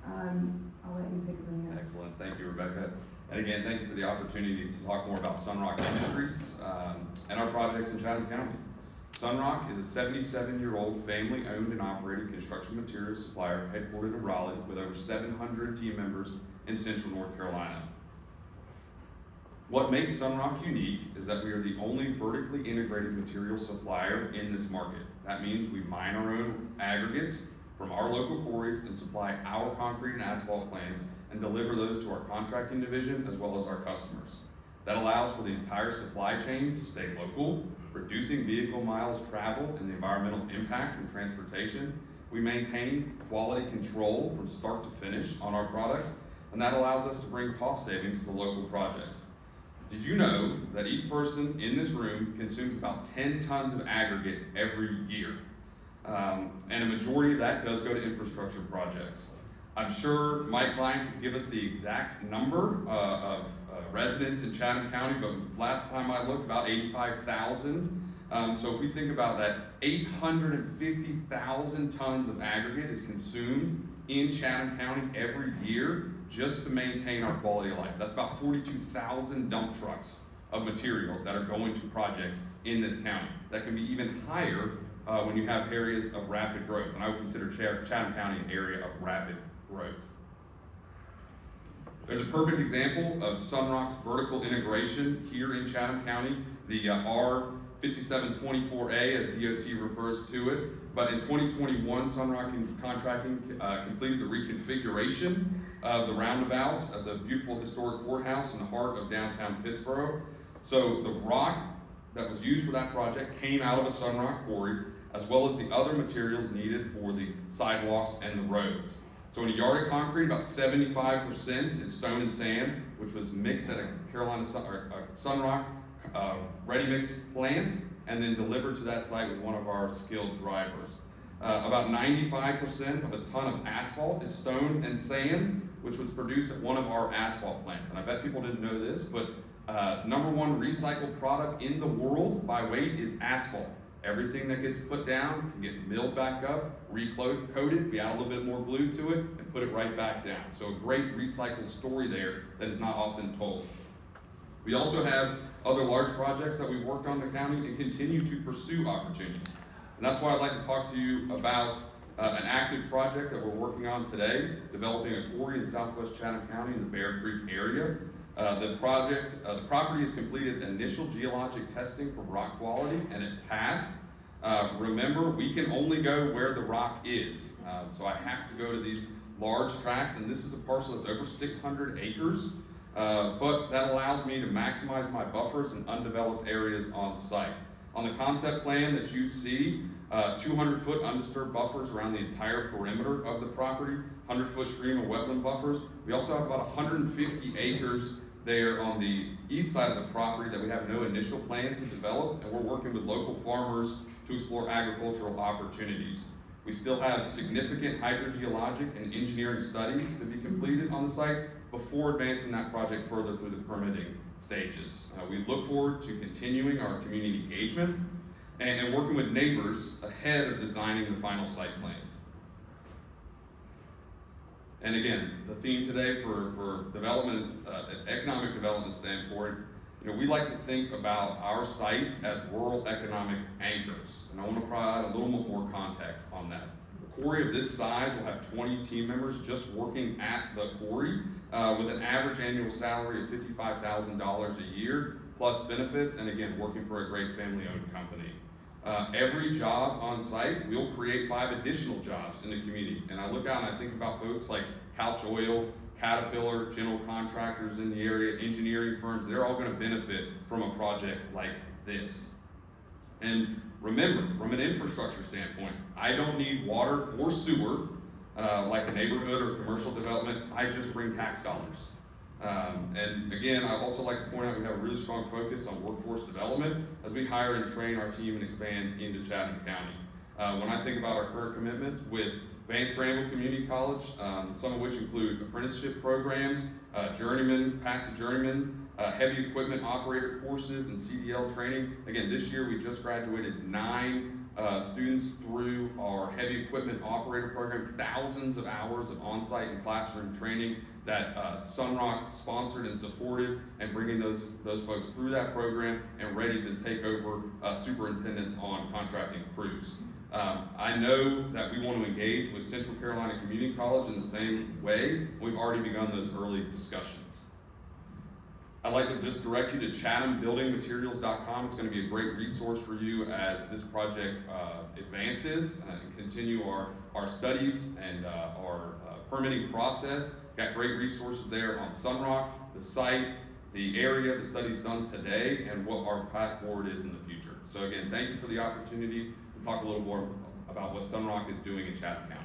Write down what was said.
I'll let you take it from here. Excellent. Thank you, Rebecca. And again, thank you for the opportunity to talk more about Sunrock Industries and our projects in Chatham County. Sunrock is a 77-year-old family-owned and operated construction materials supplier headquartered in Raleigh with over 700 team members in Central North Carolina. What makes Sunrock unique is that we are the only vertically integrated material supplier in this market. That means we mine our own aggregates from our local quarries and supply our concrete and asphalt plants and deliver those to our contracting division as well as our customers. That allows for the entire supply chain to stay local, reducing vehicle miles traveled and the environmental impact from transportation. We maintain quality control from start to finish on our products, and that allows us to bring cost savings to local projects. Did you know that each person in this room consumes about 10 tons of aggregate every year? And a majority of that does go to infrastructure projects. I'm sure my client could give us the exact number of residents in Chatham County, but last time I looked, about 85,000. So if we think about that, 850,000 tons of aggregate is consumed in Chatham County every year just to maintain our quality of life. That's about 42,000 dump trucks of material that are going to projects in this county. That can be even higher when you have areas of rapid growth, and I would consider Chatham County an area of rapid growth. There's a perfect example of Sunrock's vertical integration here in Chatham County, the R5724A as DOT refers to it. But in 2021, Sunrock Contracting completed the reconfiguration of the roundabout of the beautiful historic courthouse in the heart of downtown Pittsburgh. So the rock that was used for that project came out of a Sunrock quarry, as well as the other materials needed for the sidewalks and the roads. So in a yard of concrete, about 75% is stone and sand, which was mixed at a Sunrock ready-mix plant and then delivered to that site with one of our skilled drivers. About 95% of a ton of asphalt is stone and sand, which was produced at one of our asphalt plants. And I bet people didn't know this, but number one recycled product in the world by weight is asphalt. Everything that gets put down can get milled back up, recoated, we add a little bit more glue to it, and put it right back down. So a great recycled story there that is not often told. We also have other large projects that we've worked on in the county and continue to pursue opportunities. And that's why I'd like to talk to you about an active project that we're working on today, developing a quarry in southwest Chatham County in the Bear Creek area. The property has completed initial geologic testing for rock quality, and it passed. Remember, we can only go where the rock is. So I have to go to these large tracts, and this is a parcel that's over 600 acres. But that allows me to maximize my buffers and undeveloped areas on site. On the concept plan that you see, 200-foot undisturbed buffers around the entire perimeter of the property, 100-foot stream and wetland buffers. We also have about 150 acres there on the east side of the property that we have no initial plans to develop, and we're working with local farmers to explore agricultural opportunities. We still have significant hydrogeologic and engineering studies to be completed on the site before advancing that project further through the permitting stages. We look forward to continuing our community engagement and working with neighbors ahead of designing the final site plans. And again, the theme today for development, economic development standpoint, we like to think about our sites as rural economic anchors. And I want to provide a little more context on that. A quarry of this size will have 20 team members just working at the quarry with an average annual salary of $55,000 a year, plus benefits, and again, working for a great family-owned company. Every job on site, we'll create 5 additional jobs in the community. And I look out and I think about folks like Couch Oil, Caterpillar, general contractors in the area, engineering firms. They're all going to benefit from a project like this. And remember, from an infrastructure standpoint, I don't need water or sewer like a neighborhood or commercial development. I just bring tax dollars. And again, I'd also like to point out we have a really strong focus on workforce development as we hire and train our team and expand into Chatham County. When I think about our current commitments with Vance Granville Community College, some of which include apprenticeship programs, journeyman, path to journeyman, heavy equipment operator courses, and CDL training. Again, this year we just graduated 9 students through our heavy equipment operator program, thousands of hours of on-site and classroom training that Sunrock sponsored and supported, and bringing those folks through that program and ready to take over superintendents on contracting crews. I know that we want to engage with Central Carolina Community College in the same way. We've already begun those early discussions. I'd like to just direct you to chathambuildingmaterials.com. It's going to be a great resource for you as this project advances and continue our studies and our permitting process. Got great resources there on Sunrock, the site, the area, the studies done today, and what our path forward is in the future. So again, thank you for the opportunity to talk a little more about what Sunrock is doing in Chatham County.